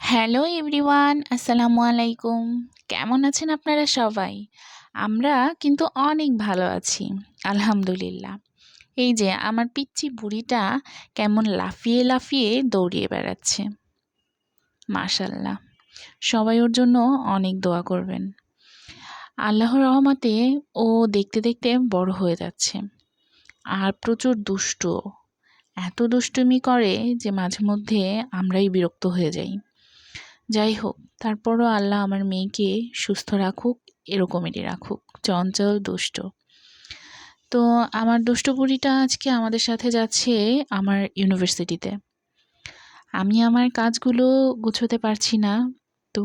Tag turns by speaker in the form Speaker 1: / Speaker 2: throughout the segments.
Speaker 1: Hello everyone, আসসালামু আলাইকুম। কেমন আছেন আপনারা সবাই? আমরা কিন্তু অনেক ভালো আছি, আলহামদুলিল্লাহ। এই যে আমার পিচ্চি বুড়িটা কেমন লাফিয়ে লাফিয়ে দৌড়িয়ে বেড়াচ্ছে। মাশাল্লাহ, সবাই ওর জন্য অনেক দোয়া করবেন। আল্লাহর রহমতে ও দেখতে দেখতে বড় হয়ে যাচ্ছে আর প্রচুর দুষ্টু। এত দুষ্টুমি করে যে মাঝে মধ্যে আমরাই বিরক্ত হয়ে যাই। যাই হোক, তারপরও আল্লাহ আমার মেয়েকে সুস্থ রাখুক, এরকমেরই রাখুক, চঞ্চল দুষ্ট। তো আমার দুষ্ট বুড়িটা আজকে আমাদের সাথে যাচ্ছে আমার ইউনিভার্সিটিতে। আমি আমার কাজগুলো গুছোতে পারছি না, তো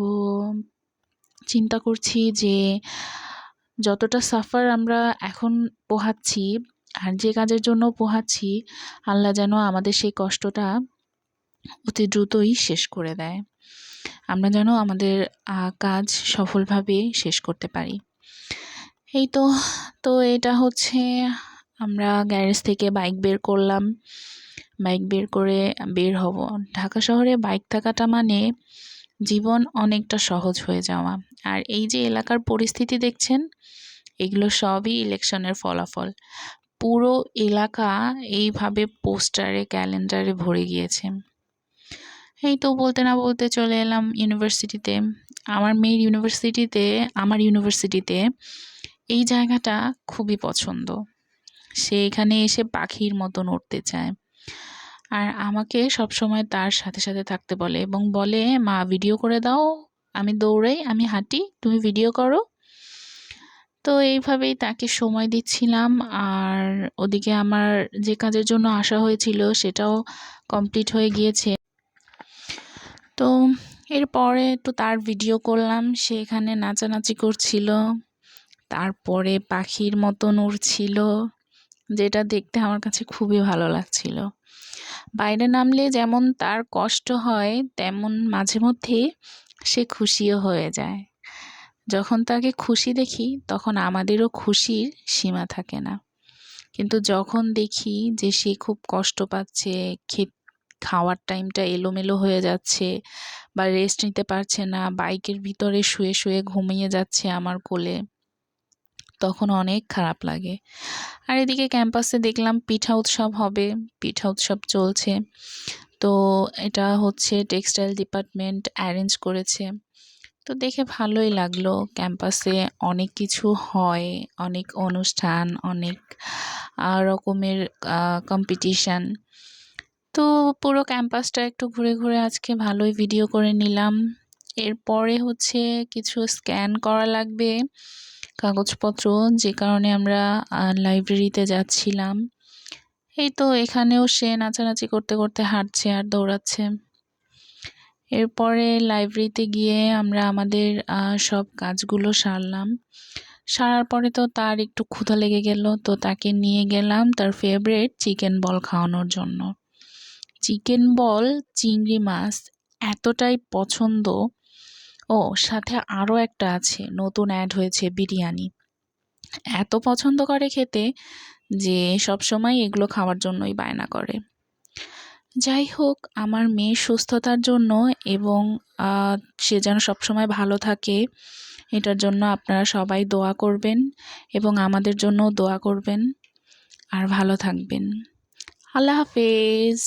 Speaker 1: চিন্তা করছি যে যতটা সাফার আমরা এখন পোহাচ্ছি আর যে কাজের জন্য পোহাচ্ছি, আল্লাহ যেন আমাদের সেই কষ্টটা অতি দ্রুতই শেষ করে দেয়। আমরা যেন আমাদের কাজ সফলভাবে শেষ করতে পারি। এই তো তো এটা হচ্ছে, আমরা গ্যারেজ থেকে বাইক বের করলাম। বাইক বের করে বের হব। ঢাকা শহরে বাইক থাকাটা মানে জীবন অনেকটা সহজ হয়ে যাওয়া। আর এই যে এলাকার পরিস্থিতি দেখছেন, এগুলো সবই ইলেকশনের ফলাফল। পুরো এলাকা এইভাবে পোস্টারে ক্যালেন্ডারে ভরে গিয়েছে। এই তো বলতে না বলতে চলে এলাম ইউনিভার্সিটিতে। আমার ইউনিভার্সিটিতে এই জায়গাটা খুবই পছন্দ। সে এখানে এসে পাখির মতন উড়তে চায় আর আমাকে সবসময় তার সাথে সাথে থাকতে বলে এবং বলে, মা ভিডিও করে দাও, আমি দৌড়াই, আমি হাঁটি, তুমি ভিডিও করো। তো এইভাবেই তাকে সময় দিচ্ছিলাম। আর ওদিকে আমার যে কাজের জন্য আসা হয়েছিল সেটাও কমপ্লিট হয়ে গিয়েছে। তো এরপরে তো তার ভিডিও করলাম, সে এখানে নাচানাচি করছিল, তারপরে পাখির মতন উড়ছিল, যেটা দেখতে আমার কাছে খুবই ভালো লাগছিল। বাইরে নামলে যেমন তার কষ্ট হয়, তেমন মাঝে মধ্যে সে খুশিও হয়ে যায়। যখন তাকে খুশি দেখি তখন আমাদেরও খুশির সীমা থাকে না। কিন্তু যখন দেখি যে সে খুব কষ্ট পাচ্ছে, খাওয়ার টাইমটা এলোমেলো হয়ে যাচ্ছে বা রেস্ট নিতে পারছে না, বাইকের ভিতরে শুয়ে শুয়ে ঘুমিয়ে যাচ্ছে আমার কোলে, তখন অনেক খারাপ লাগে। আর এদিকে ক্যাম্পাসে দেখলাম পিঠা উৎসব হবে, পিঠা উৎসব চলছে। তো এটা হচ্ছে টেক্সটাইল ডিপার্টমেন্ট অ্যারেঞ্জ করেছে। তো দেখে ভালোই লাগলো। ক্যাম্পাসে অনেক কিছু হয়, অনেক অনুষ্ঠান, অনেক রকমের কম্পিটিশান। তো পুরো ক্যাম্পাসটা একটু ঘুরে ঘুরে আজকে ভালোই ভিডিও করে নিলাম। এরপরে হচ্ছে কিছু স্ক্যান করা লাগবে কাগজপত্র, যে কারণে আমরা লাইব্রেরিতে যাচ্ছিলাম। এই তো এখানেও সে নাচানাচি করতে করতে হাঁটছে আর দৌড়াচ্ছে। এরপরে লাইব্রেরিতে গিয়ে আমরা আমাদের সব কাজগুলো সারলাম। সারার পরে তো তার একটু ক্ষুধা লেগে গেল, তো তাকে নিয়ে গেলাম তার ফেভারিট চিকেন বল খাওয়ানোর জন্য। চিকেন বল, চিংড়ি মাছ এতটাই পছন্দ। ও সাথে আরও একটা আছে, নতুন অ্যাড হয়েছে, বিরিয়ানি। এত পছন্দ করে খেতে যে সব সময় এগুলো খাওয়ার জন্যই বায়না করে। যাই হোক, আমার মেয়ের সুস্থতার জন্য এবং সে যেন সবসময় ভালো থাকে, এটার জন্য আপনারা সবাই দোয়া করবেন এবং আমাদের জন্য দোয়া করবেন। আর ভালো থাকবেন। আল্লাহ হাফেজ।